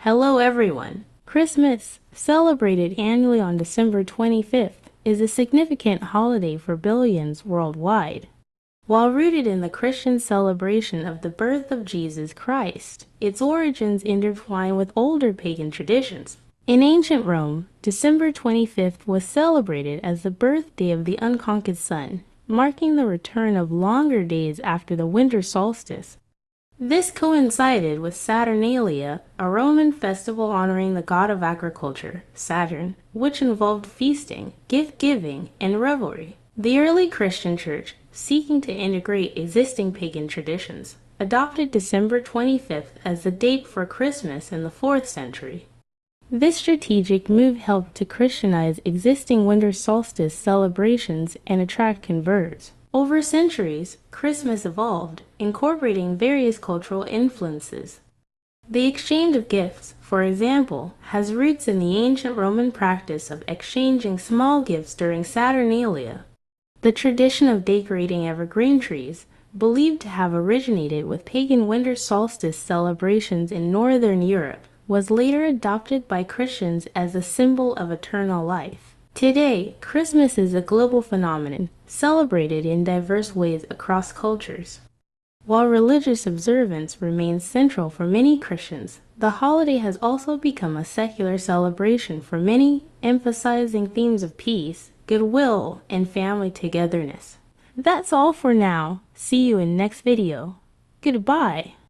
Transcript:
Hello everyone! Christmas, celebrated annually on December 25th, is a significant holiday for billions worldwide. While rooted in the Christian celebration of the birth of Jesus Christ, its origins intertwine with older pagan traditions. In ancient Rome, December 25th was celebrated as the birthday of the unconquered sun, marking the return of longer days after the winter solstice. This coincided with Saturnalia, a Roman festival honoring the god of agriculture, Saturn, which involved feasting, gift-giving, and revelry. The early Christian church, seeking to integrate existing pagan traditions, adopted December 25th as the date for Christmas in the 4th century. This strategic move helped to Christianize existing winter solstice celebrations and attract converts. Over centuries, Christmas evolved, incorporating various cultural influences. The exchange of gifts, for example, has roots in the ancient Roman practice of exchanging small gifts during Saturnalia. The tradition of decorating evergreen trees, believed to have originated with pagan winter solstice celebrations in Northern Europe, was later adopted by Christians as a symbol of eternal life. Today, Christmas is a global phenomenon, celebrated in diverse ways across cultures. While religious observance remains central for many Christians, the holiday has also become a secular celebration for many, emphasizing themes of peace, goodwill, and family togetherness. That's all for now. See you in next video. Goodbye.